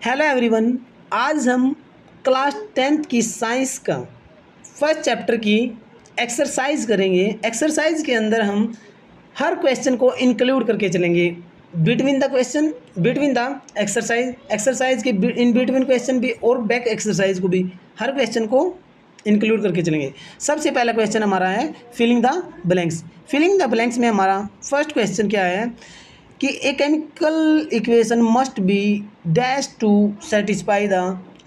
Hello everyone. आज हम class 10th की साइंस का फर्स्ट चैप्टर की एक्सरसाइज करेंगे। एक्सरसाइज के अंदर हम हर क्वेश्चन को इंक्लूड करके चलेंगे between the question, between the exercise के इन बिटवीन क्वेश्चन भी और बैक एक्सरसाइज को भी, हर क्वेश्चन को इंक्लूड करके चलेंगे। सबसे पहला क्वेश्चन हमारा है filling the blanks. Filling the blanks में हमारा फर्स्ट क्वेश्चन क्या है कि a chemical equation must be dash to satisfy the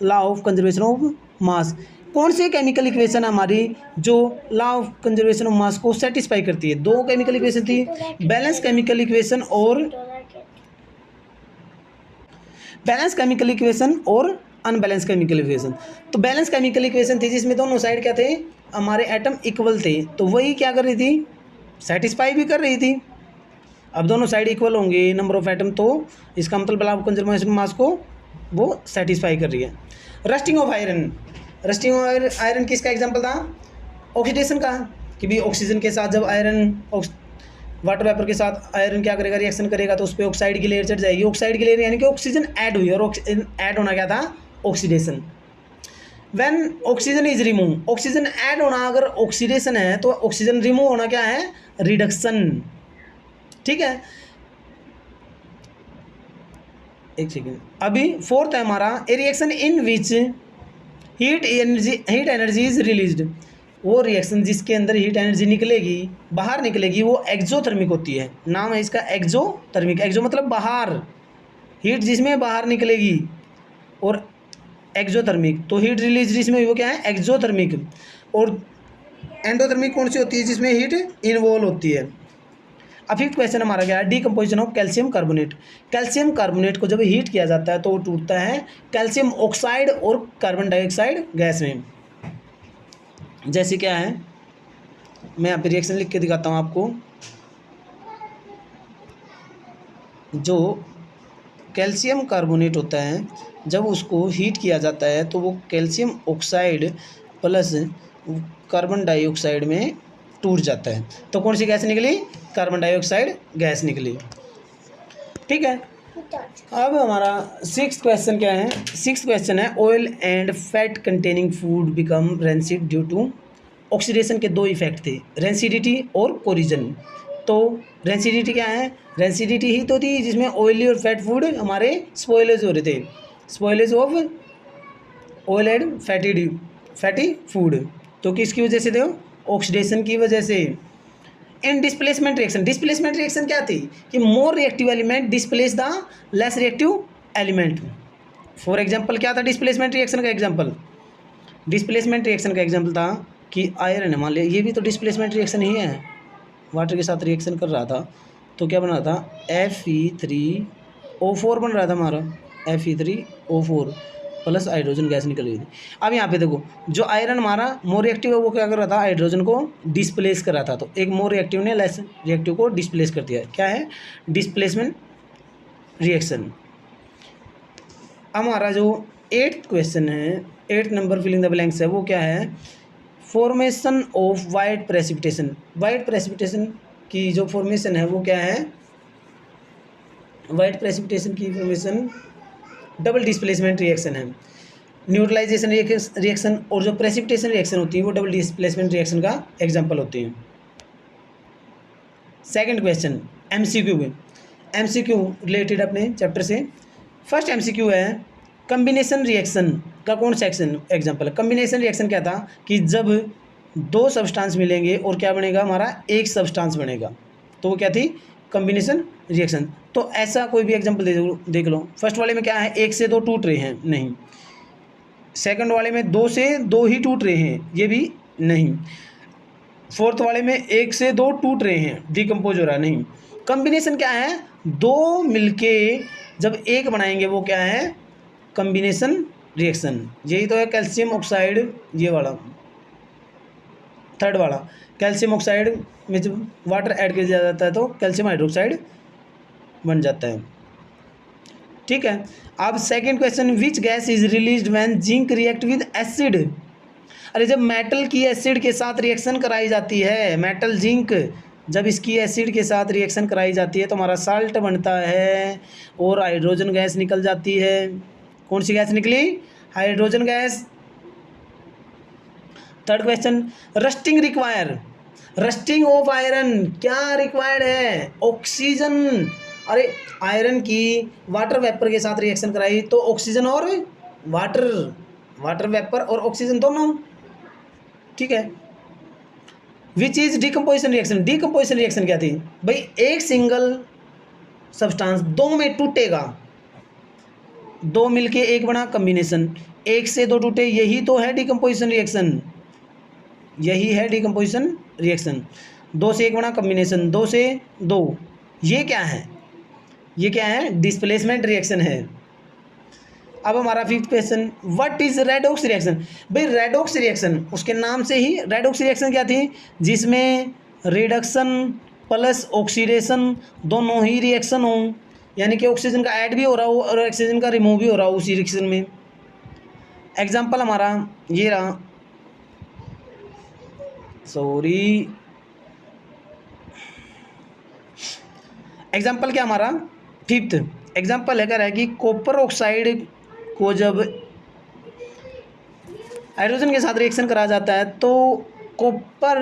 law of conservation of mass. कौन सी केमिकल इक्वेशन हमारी जो law of conservation of mass को सेटिस्फाई करती है? दो केमिकल इक्वेशन थी, बैलेंस केमिकल इक्वेशन और अनबैलेंस केमिकल इक्वेशन। तो बैलेंस केमिकल इक्वेशन थी जिसमें दोनों साइड क्या थे, हमारे एटम इक्वल थे, तो वही क्या कर रही थी, सेटिस्फाई भी कर रही थी। अब दोनों साइड इक्वल होंगे नंबर ऑफ एटम, तो इसका मतलब लॉ ऑफ कंजर्वेशन मास को वो सेटिस्फाई कर रही है। Rusting of iron, rusting of iron किसका एग्जांपल था? ऑक्सीडेशन का, कि भी ऑक्सीजन के साथ जब आयरन वाटर वेपर के साथ आयरन क्या करेगा, रिएक्शन करेगा, तो उस पर ऑक्साइड की लेयर चढ़ जाएगी। ऑक्साइड की लेयर यानी कि ऑक्सीजन ऐड हुई, और ऑक्सीजन ऐड होना क्या था, oxidation. When oxygen is remove, oxygen add होना अगर ऑक्सीडेशन है, तो ऑक्सीजन रिमूव होना क्या है, रिडक्शन। ठीक है, एक सेकेंड। अभी फोर्थ है हमारा ए reaction in which heat energy is released. वो रिएक्शन जिसके अंदर हीट एनर्जी निकलेगी, बाहर निकलेगी, वो एक्सोथर्मिक होती है। नाम है इसका एक्सोथर्मिक। एक्सो मतलब बाहर, हीट जिसमें बाहर निकलेगी, और एक्सोथर्मिक तो हीट रिलीज जिसमें वो क्या है, एक्सोथर्मिक। और एंडोथर्मिक कौन सी होती है, जिसमें हीट इन्वॉल्व होती है। अब फिफ्थ क्वेश्चन हमारा क्या है, decomposition of calcium carbonate. Calcium carbonate को जब हीट किया जाता है तो वो टूटता है कैल्शियम ऑक्साइड और कार्बन डाइऑक्साइड गैस में। जैसे क्या है, मैं यहाँ पे रिएक्शन लिख के दिखाता हूँ आपको। जो कैल्शियम कार्बोनेट होता है, जब उसको हीट किया जाता है तो वो calcium oxide plus carbon dioxide में टूट जाता है। तो कौन सी गैस निकली, कार्बन डाइऑक्साइड गैस निकली। ठीक है, अब हमारा सिक्स्थ क्वेश्चन क्या है, सिक्स्थ क्वेश्चन है oil and fat containing food become rancid due to. Oxidation के दो इफेक्ट थे, रेंसिडिटी और कोरिजन। तो रेंसिडिटी क्या है, रेंसिडिटी ही तो थी जिसमें ऑयली और फैट फूड हमारे स्पॉइलेज हो रहे थे, spoilage of oil and fatty food. तो किसकी वजह से थे, ऑक्सीडेशन की वजह से। इन डिस्प्लेसमेंट रिएक्शन, डिस्प्लेसमेंट रिएक्शन क्या थी कि more reactive element displace the less reactive element. For example क्या था डिस्प्लेसमेंट रिएक्शन का एग्जांपल, डिस्प्लेसमेंट रिएक्शन का एग्जांपल था कि आयरन, मान लिया ये भी तो डिस्प्लेसमेंट रिएक्शन ही है, वाटर के साथ रिएक्शन कर रहा था, तो क्या बन रहा था, Fe3O4 बन रहा था हमारा, Fe3O4 प्लस हाइड्रोजन गैस निकल गई थी। अब यहाँ पे देखो, जो आयरन हमारा मोर रिएक्टिव है वो क्या कर रहा था, हाइड्रोजन को डिस्प्लेस कर रहा था। तो एक मोर रिएक्टिव ने लेस रिएक्टिव को डिस्प्लेस कर दिया, क्या है, डिस्प्लेसमेंट रिएक्शन। हमारा जो 8th क्वेश्चन है, 8th number filling the blanks है, वो क्या है, formation of white precipitation. White precipitation की जो फॉर्मेशन है वो क्या है, वाइट प्रेसिपिटेशन की फॉर्मेशन डबल डिस्प्लेसमेंट रिएक्शन है। न्यूट्रलाइजेशन रिएक्शन और जो प्रेसिपिटेशन रिएक्शन होती है वो डबल डिस्प्लेसमेंट रिएक्शन का एग्जांपल होती है। Second question MCQ, MCQ related अपने चैप्टर से। फर्स्ट एमसीक्यू है कम्बिनेशन रिएक्शन का कौन सा एग्जांपल है। कम्बिनेशन रिएक्शन क्या था कि जब दो सब्सटेंस मिलेंगे और क्या बनेगा, हमारा एक सब्सटेंस बनेगा, तो वो क्या थी, कम्बिनेशन रिएक्शन। तो ऐसा कोई भी एग्जांपल देख लो। फर्स्ट वाले में क्या है, एक से दो टूट रहे हैं, नहीं। सेकंड वाले में दो से दो ही टूट रहे हैं, ये भी नहीं। फोर्थ वाले में एक से दो टूट रहे हैं, डिकम्पोज हो रहा है, नहीं। कम्बिनेशन क्या है, दो मिलके जब एक बनाएंगे वो क्या है, कम्बिनेशन रिएक्शन। यही तो है कैल्शियम ऑक्साइड, ये वाला थर्ड वाला, कैल्शियम ऑक्साइड में जब वाटर ऐड कर दिया जाता है तो कैल्शियम हाइड्रोक्साइड बन जाता है। ठीक है, अब second question, which gas is released when zinc react with acid. अरे जब मेटल की एसिड के साथ रिएक्शन कराई जाती है, मेटल जिंक जब इसकी एसिड के साथ रिएक्शन कराई जाती है तो हमारा साल्ट बनता है और हाइड्रोजन गैस निकल जाती है। कौन सी गैस निकली? Hydrogen gas. Third question, rusting require, rusting of iron क्या रिक्वायर्ड है? ऑक्सीजन। अरे आयरन की वाटर वेपर के साथ रिएक्शन कराई तो ऑक्सीजन और वाटर, वाटर वेपर और ऑक्सीजन दोनों, ठीक है। Which is decomposition reaction, decomposition reaction क्या थी भाई? एक सिंगल सब्सटेंस दो में टूटेगा, दो मिलके एक बना कम्बिनेशन, एक से दो टूटे, यही तो है डिकम्पोजिशन रिएक्शन, यही है डिकम्पोजिशन रिएक्शन। दो से एक बना कम्बिनेशन, दो से दो, ये क्या है? ये क्या है? डिस्प्लेसमेंट रिएक्शन है। अब हमारा fifth question, what is redox reaction? भाई रेडॉक्स रिएक्शन, उसके नाम से ही रेडॉक्स रिएक्शन क्या थी? जिसमें रिडक्शन प्लस ऑक्सीडेशन दोनों ही रिएक्शन हो, यानी कि ऑक्सीजन का ऐड भी हो रहा हो और ऑक्सीजन का रिमूव भी हो रहा हो उसी रिएक्शन में। एग्जाम्पल हमारा ये रहा, सॉरी, एग्जाम्पल क्या हमारा फिफ्थ एग्जाम्पल है, कह रहा है कि कॉपर ऑक्साइड को जब हाइड्रोजन के साथ रिएक्शन करा जाता है तो कॉपर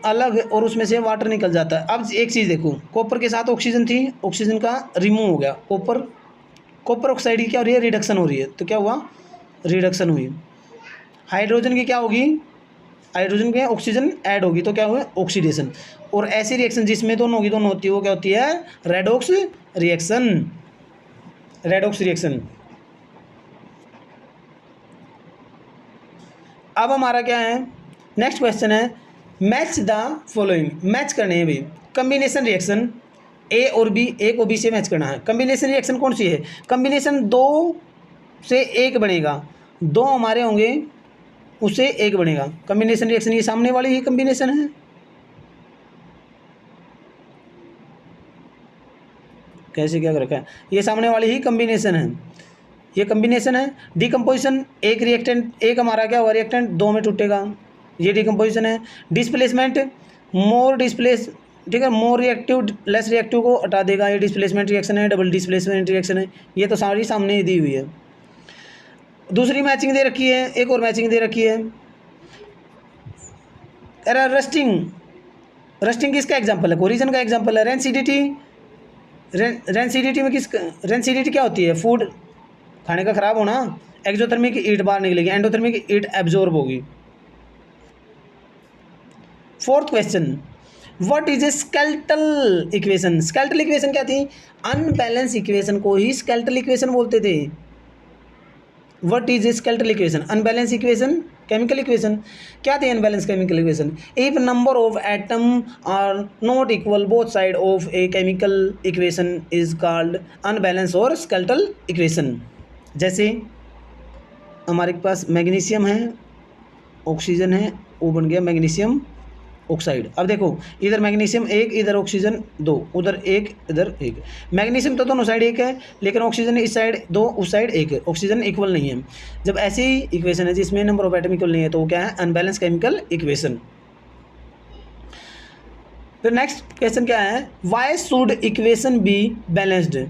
अलग और उसमें से वाटर निकल जाता है। अब एक चीज़ देखो, कॉपर के साथ ऑक्सीजन थी, ऑक्सीजन का रिमूव हो गया, कॉपर ऑक्साइड की क्या हो रही है? रिडक्शन हो रही है, तो क्या हुआ? रिडक्शन हुई। हाइड्रोजन की क्या होगी? हाइड्रोजन के ऑक्सीजन ऐड होगी तो क्या हुआ? ऑक्सीडेशन। और ऐसी रिएक्शन जिसमें दोनों होगी, दोनों होती है, वो क्या होती है? Redox reaction, redox reaction. अब हमारा क्या है? नेक्स्ट क्वेश्चन है, मैच द फॉलोइंग, मैच करने हैं भाई कम्बिनेशन रिएक्शन ए और बी, ए को बी से मैच करना है। कम्बिनेशन रिएक्शन कौन सी है? कम्बिनेशन दो से एक बनेगा, दो हमारे होंगे उससे एक बनेगा। कम्बिनेशन रिएक्शन ये सामने वाली ही कम्बिनेशन है, कैसे क्या कर रखा है? ये सामने वाली ही कम्बिनेशन है, ये कम्बिनेशन है। डिकम्पोजिशन, एक रिएक्टेंट, एक हमारा क्या हुआ? रिएक्टेंट दो में टूटेगा, ये डिकम्पोजिशन है। डिस्प्लेसमेंट, मोर डिस्प्लेस, ठीक है, मोर रिएक्टिव लेस रिएक्टिव को हटा देगा, ये डिस्प्लेसमेंट रिएक्शन है, डबल डिस्प्लेसमेंट रिएक्शन है। ये तो सारी सामने ही दी हुई है। दूसरी मैचिंग दे रखी है, एक और मैचिंग दे रखी है। अरे रस्टिंग, रस्टिंग किसका एग्जाम्पल है? कोरिजन का एग्जाम्पल है। रेंसिडिटी, रेंसिडिटी में किस, रेंसिडिटी क्या होती है? फूड खाने का खराब होना। एक्सोथर्मिक हीट बाहर निकलेगी, एंडोथर्मिक हीट एब्जॉर्ब होगी। Fourth question, what is a skeletal equation? Skeletal equation क्या थी? अनबैलेंस इक्वेशन को ही स्केलेटल इक्वेशन बोलते थे। What is a skeletal equation? Unbalance equation, chemical equation. क्या थी unbalance chemical equation? If number of atom are not equal both side of a chemical equation is called unbalance और skeletal equation. जैसे हमारे पास magnesium है, oxygen है, वो बन गया मैग्नीशियम ऑक्साइड। अब देखो इधर मैग्नीशियम एक, इधर ऑक्सीजन दो, उधर एक, इधर एक। मैग्नीशियम तो दोनों साइड एक है, लेकिन ऑक्सीजन इस साइड दो, उस साइड एक है, ऑक्सीजन इक्वल नहीं है। जब ऐसी इक्वेशन है जिसमें नंबर ऑफ एटम इक्वल नहीं है तो वो क्या है? Unbalance chemical equation. फिर नेक्स्ट क्वेश्चन क्या है? Why should equation be balanced?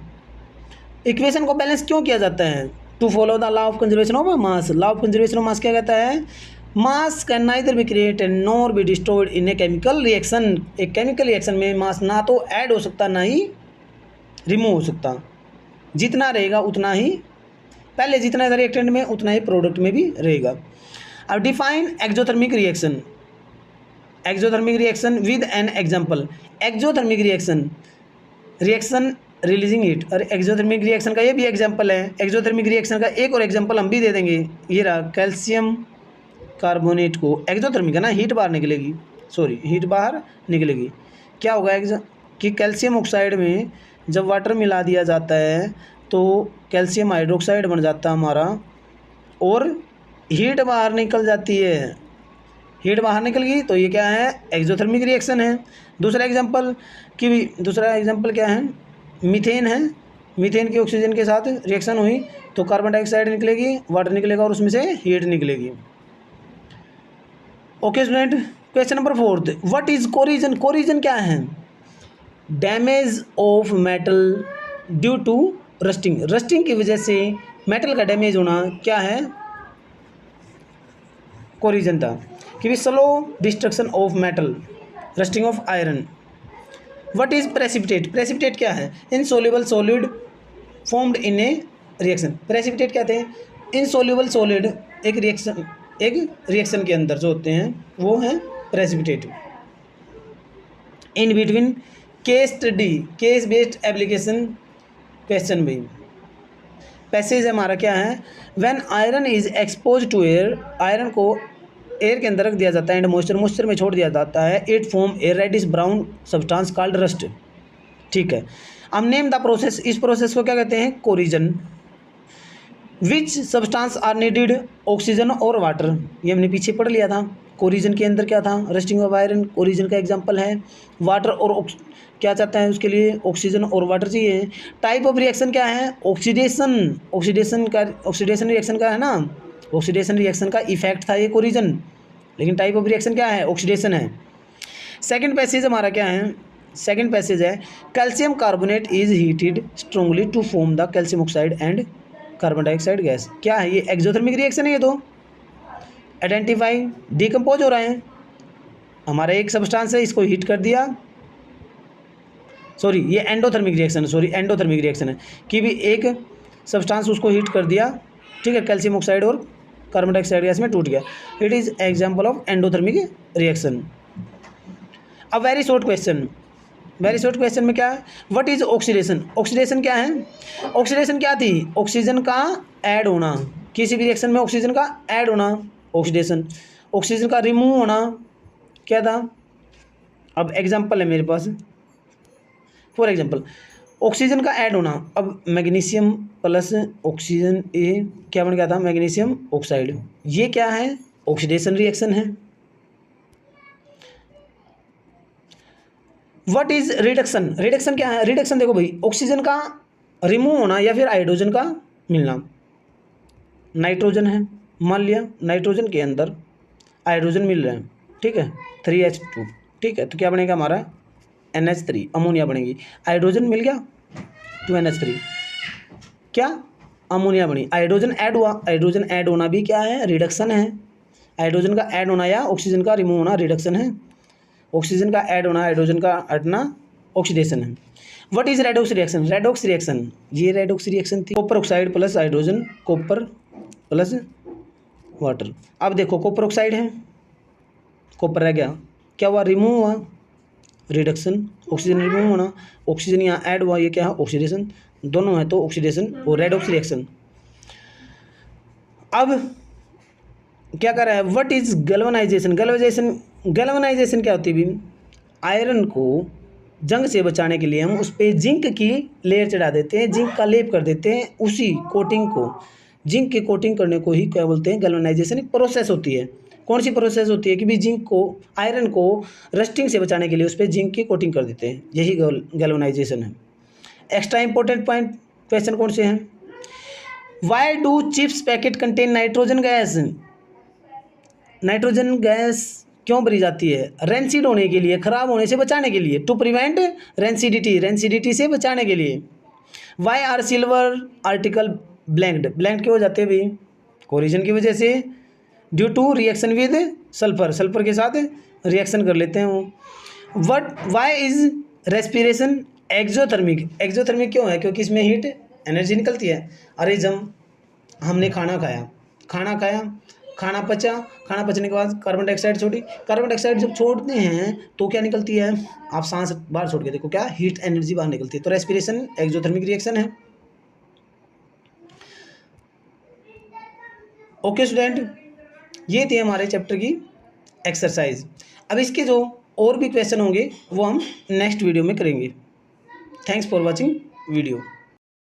Equation को बैलेंस क्यों किया जाता है? To follow the law of conservation of mass. Law of conservation of mass क्या कहता है? Mass can neither be created nor be destroyed in a chemical reaction. एक chemical reaction में मास ना तो ऐड हो सकता ना ही रिमूव हो सकता, जितना रहेगा उतना ही, पहले जितना रिएक्टेंट में उतना ही प्रोडक्ट में भी रहेगा। अब define exothermic reaction, exothermic reaction with an example. Exothermic reaction, reaction releasing heat. और एक्सोथर्मिक रिएक्शन का ये भी एग्जांपल है। एक्सोथर्मिक रिएक्शन का एक और एग्जांपल हम भी दे देंगे, ये रहा कैल्शियम कार्बोनेट को एक्सोथर्मिक है ना, हीट बाहर निकलेगी, सॉरी हीट बाहर निकलेगी। क्या होगा कि कैल्शियम ऑक्साइड में जब वाटर मिला दिया जाता है तो कैल्शियम हाइड्रोक्साइड बन जाता है हमारा, और हीट बाहर निकल जाती है। हीट बाहर निकल गई तो ये क्या है? एक्सोथर्मिक रिएक्शन है। दूसरा एग्जांपल क्या है? मीथेन है। मीथेन की ऑक्सीजन के साथ रिएक्शन हुई तो कार्बन डाइऑक्साइड निकलेगी, वाटर निकलेगा और उसमें से हीट निकलेगी। Okay student, question number 4, what is corrosion? Corrosion क्या है? Damage of metal due to rusting. Rusting की वजह से मेटल का डैमेज होना क्या है, कोरिजन था। कि भी slow destruction of metal, rusting of iron. What is precipitate, precipitate क्या है, insoluble solid formed in A reaction. Precipitate कहते हैं इनसोल्यूबल सॉलिड, एक रिएक्शन के अंदर जो होते हैं वो है precipitate. In between case study, case based application question भी। पैसेज हमारा क्या है, when iron is expose to air, iron को एयर के अंदर रख दिया जाता है एंड मॉइस्चर में छोड़ दिया जाता है, it form a reddish brown substance called rust. ठीक है, अब नेम द प्रोसेस, इस प्रोसेस को क्या कहते हैं, corrosion. Which substance are needed, oxygen और वाटर, ये हमने पीछे पढ़ लिया था। कोरिजन के अंदर क्या था, रस्टिंग ऑफ आयरन कोरिजन का एग्जांपल है। वाटर और क्या चाहता है उसके लिए, ऑक्सीजन और वाटर चाहिए। टाइप ऑफ रिएक्शन क्या है, ऑक्सीडेशन, ऑक्सीडेशन रिएक्शन का है ना, ऑक्सीडेशन रिएक्शन का इफेक्ट था ये कोरिजन, लेकिन टाइप ऑफ रिएक्शन क्या है, ऑक्सीडेशन है। सेकंड पैसेज हमारा क्या है, सेकंड पैसेज है calcium carbonate is heated strongly to form the calcium oxide and carbon dioxide gas. क्या है ये, एक्सोथर्मिक रिएक्शन है ये तो। आइडेंटिफाई, डिकम्पोज हो रहे हैं, हमारा एक सब्सटेंस है इसको हीट कर दिया, सॉरी ये एंडोथर्मिक रिएक्शन है, सॉरी एंडोथर्मिक रिएक्शन है कि भी एक सब्सटेंस उसको हीट कर दिया, ठीक है, कैल्शियम ऑक्साइड और कार्बन डाइऑक्साइड गैस में टूट गया, it is example of endothermic reaction. अब very short question, very short question में क्या है, व्हाट इज ऑक्सीडेशन, ऑक्सीडेशन क्या है, ऑक्सीडेशन क्या थी, ऑक्सीजन का ऐड होना, किसी भी रिएक्शन में ऑक्सीजन का ऐड होना ऑक्सीडेशन, ऑक्सीजन का रिमूव होना क्या था। अब एग्जांपल है मेरे पास, फॉर एग्जांपल ऑक्सीजन का ऐड होना, अब मैग्नीशियम प्लस ऑक्सीजन ए क्या बन गया था, मैग्नीशियम ऑक्साइड, ये क्या है, ऑक्सीडेशन रिएक्शन है। व्हाट इज रिडक्शन, रिडक्शन क्या है, रिडक्शन देखो भाई, ऑक्सीजन का रिमूव होना या फिर हाइड्रोजन का मिलना। नाइट्रोजन है, मान लिया नाइट्रोजन के अंदर हाइड्रोजन मिल रहा है, ठीक है, 3H2, ठीक है, तो क्या बनेगा हमारा NH3, अमोनिया बनेगी, हाइड्रोजन मिल गया 2NH3, क्या अमोनिया बनी, हाइड्रोजन ऐड हुआ, हाइड्रोजन ऐड होना भी क्या है, रिडक्शन है। हाइड्रोजन का ऐड होना या ऑक्सीजन का रिमूव होना रिडक्शन है, ऑक्सीजन का ऐड होना हाइड्रोजन का हटना ऑक्सीडेशन है। What is redox reaction, redox reaction, ये रेडॉक्स रिएक्शन थी, copper oxide plus hydrogen, copper plus water. अब देखो कॉपर ऑक्साइड है, कॉपर रह गया, क्या हुआ, रिमूव हुआ, रिडक्शन, ऑक्सीजन रिमूव होना, ऑक्सीजन यहाँ ऐड हुआ, ये क्या है, ऑक्सीडेशन, दोनों है तो ऑक्सीडेशन और रेडॉक्स रिएक्शन। अब क्या कर रहा है, व्हाट इज गैल्वेनाइजेशन, गैल्वेनाइजेशन क्या होती है भी, आयरन को जंग से बचाने के लिए हम उस पर जिंक की लेयर चढ़ा देते हैं, जिंक का लेप कर देते हैं, उसी कोटिंग को, जिंक की कोटिंग करने को ही क्या बोलते हैं, गैल्वेनाइजेशन। एक प्रोसेस होती है, कौन सी प्रोसेस होती है कि भी जिंक को, आयरन को रस्टिंग से बचाने के लिए उस पर जिंक की कोटिंग कर देते हैं, यही गैल्वेनाइजेशन है। एक्स्ट्रा इंपॉर्टेंट पॉइंट क्वेश्चन कौन से हैं, why do chips packet contain nitrogen gas, nitrogen gas क्यों भरी जाती है, रेंसिड होने के लिए, खराब होने से बचाने के लिए, टू प्रिवेंट रेंसिडिटी, रेंसिडिटी से बचाने के लिए। Why are silver article blanked, blanked क्यों हो जाते हैं भाई, कोरिजन की वजह से, due to reaction with sulphur, sulphur के साथ रिएक्शन कर लेते हैं वो। Why is respiration exothermic, exothermic क्यों है, क्योंकि इसमें हीट एनर्जी निकलती है। अरे जब हमने खाना खाया, खाना पचा, खाना पचने के बाद कार्बन डाइऑक्साइड छोड़ी, कार्बन डाइऑक्साइड जब छोड़ते हैं तो क्या निकलती है, आप सांस बाहर छोड़ के देखो, क्या हीट एनर्जी बाहर निकलती है, तो रेस्पिरेशन एक्सोथर्मिक रिएक्शन है। ओके स्टूडेंट, ये थी हमारे चैप्टर की एक्सरसाइज। अब इसके जो और भी क्वेश्चन होंगे वो हम नेक्स्ट वीडियो में करेंगे। Thanks for watching video.